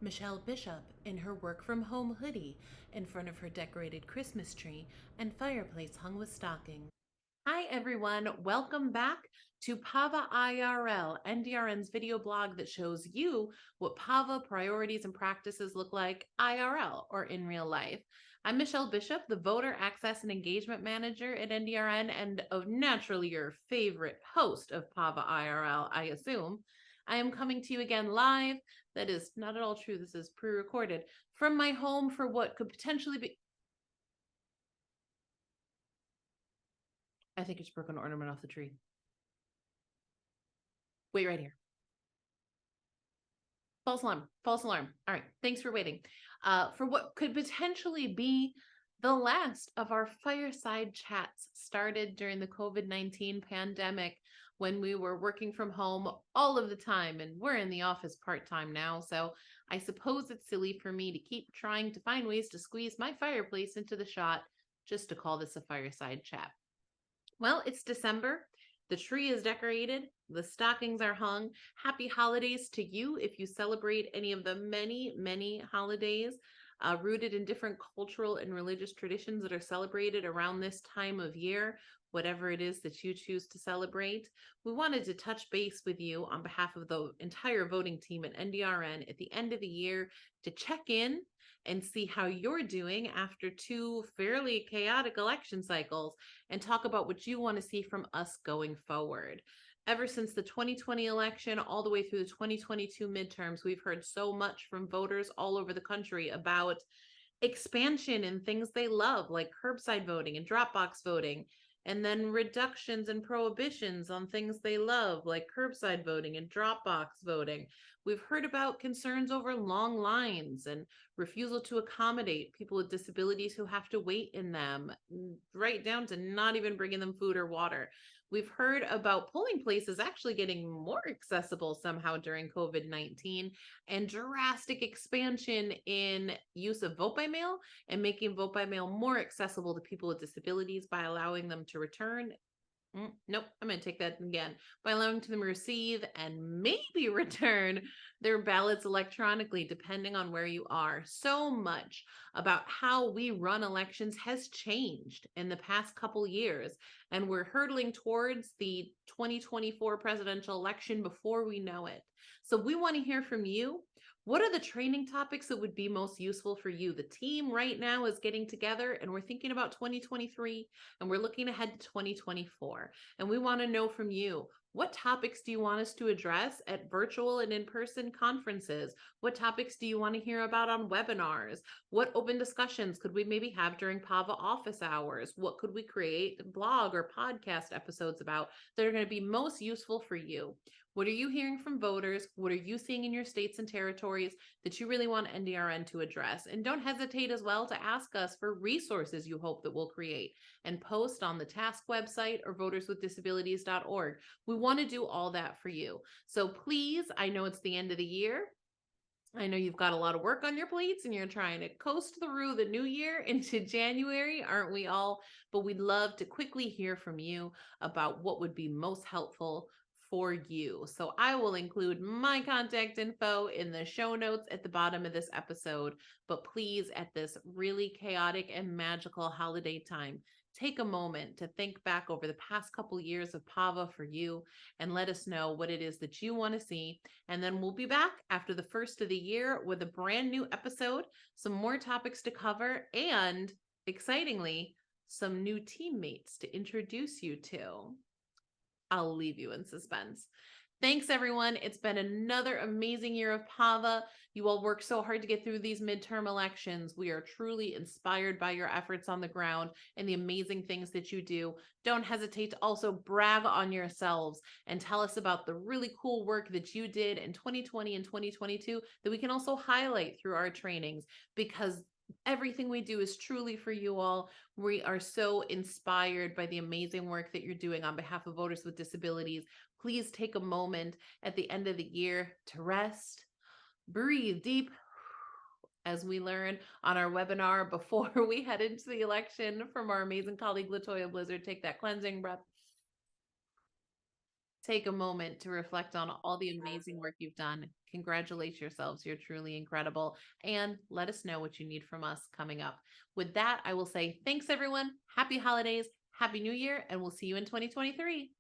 Michelle Bishop in her work from home hoodie in front of her decorated Christmas tree and fireplace hung with stockings. Hi everyone, welcome back to PAVA IRL, NDRN's video blog that shows you what PAVA priorities and practices look like IRL or in real life. I'm Michelle Bishop, the Voter Access and Engagement Manager at NDRN and naturally your favorite host of PAVA IRL, I assume. I am coming to you again live. That is not at all true. This is pre-recorded from my home for what could potentially be. I think it's broken an ornament off the tree. Wait right here. False alarm. False alarm. All right. Thanks for waiting. For what could potentially be the last of our fireside chats started during the COVID-19 pandemic when we were working from home all of the time, and we're in the office part-time now. So I suppose it's silly for me to keep trying to find ways to squeeze my fireplace into the shot just to call this a fireside chat. Well, it's December. The tree is decorated. The stockings are hung. Happy holidays to you if you celebrate any of the many, many holidays rooted in different cultural and religious traditions that are celebrated around this time of year, whatever it is that you choose to celebrate. We wanted to touch base with you on behalf of the entire voting team at NDRN at the end of the year to check in and see how you're doing after two fairly chaotic election cycles and talk about what you want to see from us going forward. Ever since the 2020 election, all the way through the 2022 midterms, we've heard so much from voters all over the country about expansion in things they love, like curbside voting and Dropbox voting, and then reductions and prohibitions on things they love, like curbside voting and Dropbox voting. We've heard about concerns over long lines and refusal to accommodate people with disabilities who have to wait in them, right down to not even bringing them food or water. We've heard about polling places actually getting more accessible somehow during COVID-19 and drastic expansion in use of vote by mail and making vote by mail more accessible to people with disabilities by allowing them to return. Nope, I'm going to take that again. By allowing them to receive and maybe return their ballots electronically, depending on where you are. So much about how we run elections has changed in the past couple years, and we're hurtling towards the 2024 presidential election before we know it. So we want to hear from you. What are the training topics that would be most useful for you? The team right now is getting together and we're thinking about 2023 and we're looking ahead to 2024. And we want to know from you, what topics do you want us to address at virtual and in-person conferences? What topics do you want to hear about on webinars? What open discussions could we maybe have during PAVA office hours? What could we create blog or podcast episodes about that are going to be most useful for you? What are you hearing from voters? What are you seeing in your states and territories that you really want NDRN to address? And don't hesitate as well to ask us for resources you hope that we'll create and post on the task website or voterswithdisabilities.org. We want to do all that for you. So please, I know it's the end of the year. I know you've got a lot of work on your plates and you're trying to coast through the new year into January, aren't we all? But we'd love to quickly hear from you about what would be most helpful for you. So I will include my contact info in the show notes at the bottom of this episode, but please, at this really chaotic and magical holiday time, take a moment to think back over the past couple years of PAVA for you and let us know what it is that you want to see. And then we'll be back after the first of the year with a brand new episode, some more topics to cover, and excitingly, some new teammates to introduce you to. I'll leave you in suspense. Thanks, everyone. It's been another amazing year of PAVA. You all work so hard to get through these midterm elections. We are truly inspired by your efforts on the ground and the amazing things that you do. Don't hesitate to also brag on yourselves and tell us about the really cool work that you did in 2020 and 2022 that we can also highlight through our trainings, because everything we do is truly for you all. We are so inspired by the amazing work that you're doing on behalf of voters with disabilities. Please take a moment at the end of the year to rest, breathe deep as we learn on our webinar before we head into the election from our amazing colleague, Latoya Blizzard. Take that cleansing breath. take a moment to reflect on all the amazing work you've done. Congratulate yourselves. You're truly incredible. And let us know what you need from us coming up. With that, I will say thanks, everyone. Happy holidays. Happy New Year. And we'll see you in 2023.